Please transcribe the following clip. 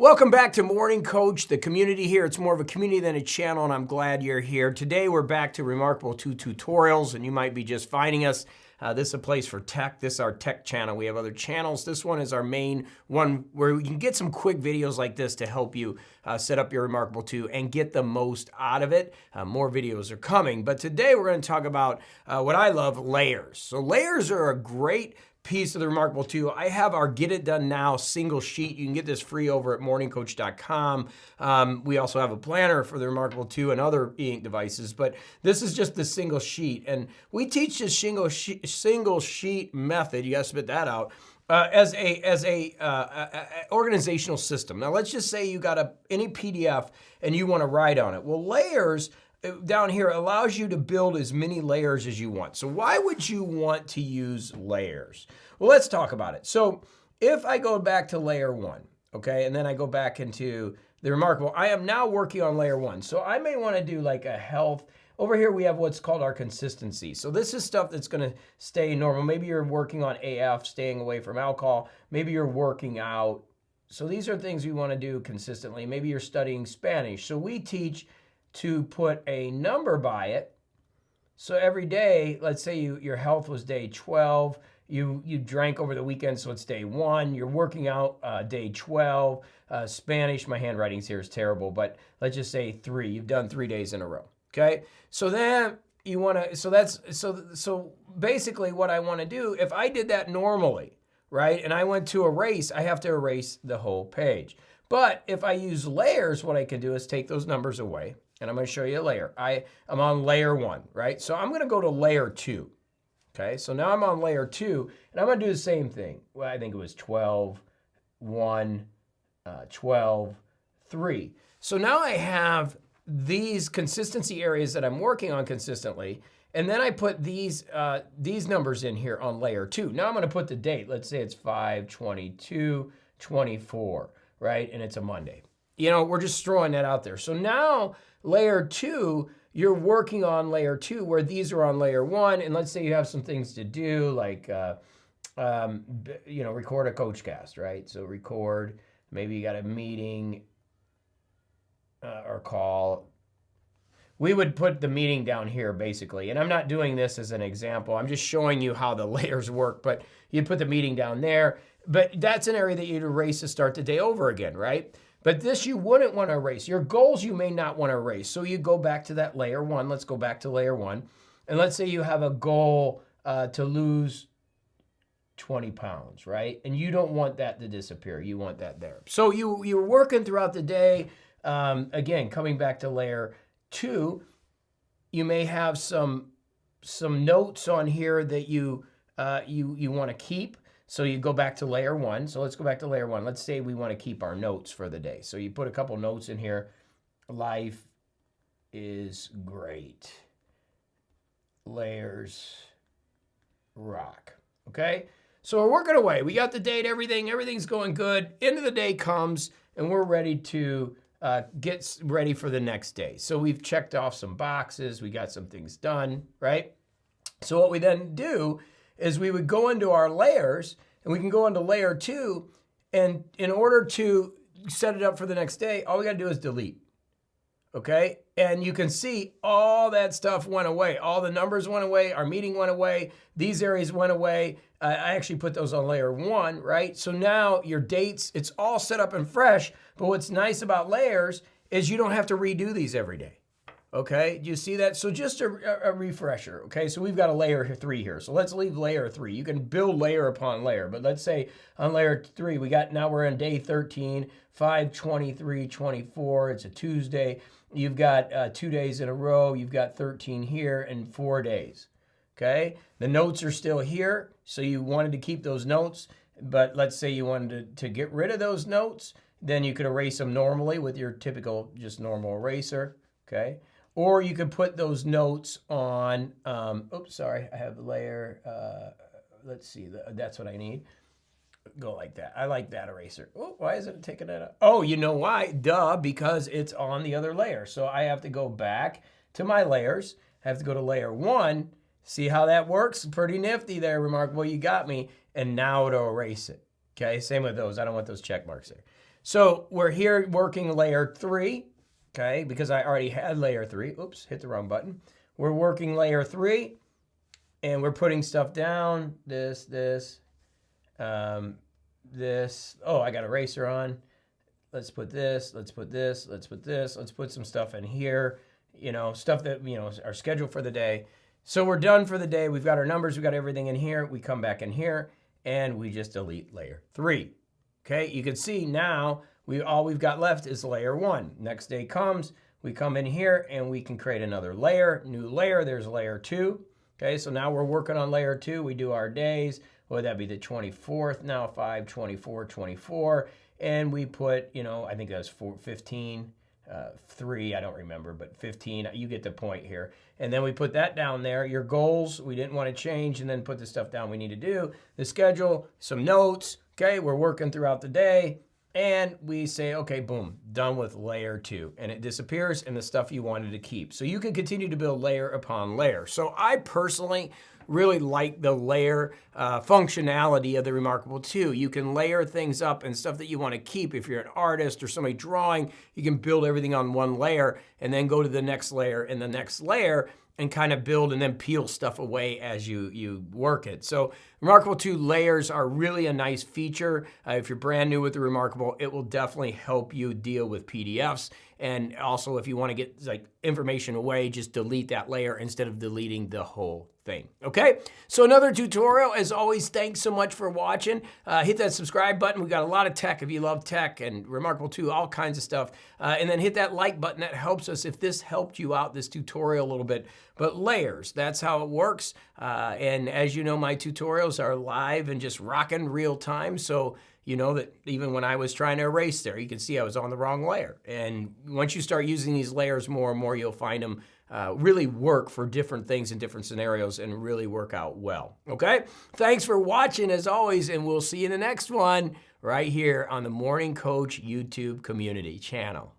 Welcome back to Morning Coach, the community here. It's more of a community than a channel, and I'm glad you're here. Today, we're back to reMarkable 2 tutorials, and you might be just finding us. This is a place for tech. This is our tech channel. We have other channels. This one is our main one where you can get some quick videos like this to help you set up your reMarkable 2 and get the most out of it. More videos are coming, but today we're going to talk about what I love, layers. So layers are a great piece of the reMarkable 2. I have our Get It Done Now single sheet. You can get this free over at morningcoach.com. We also have a planner for the reMarkable 2 and other e-ink devices, but this is just the single sheet. And we teach this single sheet method, you guys spit that out, as a organizational system. Now let's just say you got any PDF and you want to write on it. Well, layers down here allows you to build as many layers as you want. So why would you want to use layers? Well, let's talk about it. So if I go back to layer 1, okay, and then I go back into the reMarkable, I am now working on layer 1. So I may want to do like a health. Over here we have what's called our consistency. So this is stuff that's going to stay normal. Maybe you're working on AF, staying away from alcohol. Maybe you're working out. So these are things we want to do consistently. Maybe you're studying Spanish. So we teach to put a number by it. So every day, let's say your health was day 12, you drank over the weekend, so it's day 1, you're working out day 12, Spanish, my handwriting here is terrible, but let's just say 3, you've done 3 days in a row, okay? So then you wanna, so basically what I wanna do, if I did that normally, right, and I went to erase, I have to erase the whole page. But if I use layers, what I can do is take those numbers away, and I'm going to show you a layer. I'm on layer 1, right? So I'm going to go to layer 2, okay? So now I'm on layer 2, and I'm going to do the same thing. Well, I think it was 12, 1, 12, 3. So now I have these consistency areas that I'm working on consistently, and then I put these numbers in here on layer 2. Now I'm going to put the date. Let's say it's 5/22/24, right? And it's a Monday. You know, we're just throwing that out there. So now layer 2, you're working on layer 2 where these are on layer 1. And let's say you have some things to do like, record a coach cast, right? So record, maybe you got a meeting or call. We would put the meeting down here basically. And I'm not doing this as an example. I'm just showing you how the layers work, but you put the meeting down there. But that's an area that you'd erase to start the day over again, right? But this you wouldn't want to erase. Your goals you may not want to erase. So you go back to that layer 1. Let's go back to layer 1. And let's say you have a goal to lose 20 pounds, right? And you don't want that to disappear. You want that there. So you're working throughout the day. Again, coming back to layer 2, you may have some notes on here that you want to keep. So you go back to layer 1. So let's go back to layer 1. Let's say we want to keep our notes for the day. So you put a couple notes in here. Life is great. Layers rock. Okay? So we're working away. We got the date, everything's going good. End of the day comes and we're ready to get ready for the next day. So we've checked off some boxes. We got some things done, right? So what we then do is we would go into our layers and we can go into layer 2, and in order to set it up for the next day, all we got to do is delete, okay? And you can see all that stuff went away. All the numbers went away. Our meeting went away. These areas went away. I actually put those on layer 1, right? So now your dates, it's all set up and fresh, but what's nice about layers is you don't have to redo these every day. Okay, do you see that? So just a refresher, okay? So we've got a layer 3 here. So let's leave layer 3. You can build layer upon layer, but let's say on layer 3, now we're on day 13, 5/23/24. It's a Tuesday. You've got 2 days in a row. You've got 13 here and 4 days, okay? The notes are still here. So you wanted to keep those notes, but let's say you wanted to get rid of those notes, then you could erase them normally with your typical just normal eraser, okay? Or you could put those notes on, oops, sorry, I have a layer, let's see, that's what I need. Go like that. I like that eraser. Oh, why isn't it taking it out? Oh, you know why? Duh, because it's on the other layer. So I have to go back to my layers. I have to go to layer 1. See how that works? Pretty nifty there, reMarkable. You got me. And now it'll erase it. Okay, same with those. I don't want those check marks there. So we're here working layer 3, okay, because I already had layer 3. Oops, hit the wrong button. We're working layer 3, and we're putting stuff down, this. Oh, I got eraser on. Let's put this, let's put this, let's put this, let's put some stuff in here, stuff that, are scheduled for the day. So we're done for the day. We've got our numbers, we've got everything in here. We come back in here and we just delete layer 3. Okay, you can see now all we've got left is layer 1. Next day comes, we come in here and we can create another layer, new layer, there's layer 2. Okay, so now we're working on layer 2. We do our days. Would that be the 24th now? 5, 24, 24. And we put, I think that's 15, 3, I don't remember, but 15. You get the point here. And then we put that down there. Your goals, we didn't want to change, and then put the stuff down we need to do. The schedule, some notes. Okay, we're working throughout the day. And we say, okay, boom, done with layer 2. And it disappears and the stuff you wanted to keep. So you can continue to build layer upon layer. So I personally really like the layer functionality of the reMarkable 2. You can layer things up and stuff that you want to keep. If you're an artist or somebody drawing, you can build everything on one layer and then go to the next layer and the next layer and kind of build and then peel stuff away as you work it. So reMarkable 2 layers are really a nice feature. If you're brand new with the reMarkable, it will definitely help you deal with PDFs. And also if you want to get information away, just delete that layer instead of deleting the whole thing. Okay, so another tutorial. As always, thanks so much for watching. Hit that subscribe button. We've got a lot of tech if you love tech, and reMarkable 2, all kinds of stuff. And then hit that like button. That helps us if this helped you out, this tutorial a little bit. But layers, that's how it works. And as you know, my tutorials are live and just rocking real time. So you know that even when I was trying to erase there, you can see I was on the wrong layer. And once you start using these layers more and more, you'll find them really work for different things in different scenarios and really work out well. Okay? Thanks for watching as always, and we'll see you in the next one right here on the MorningCoach YouTube community channel.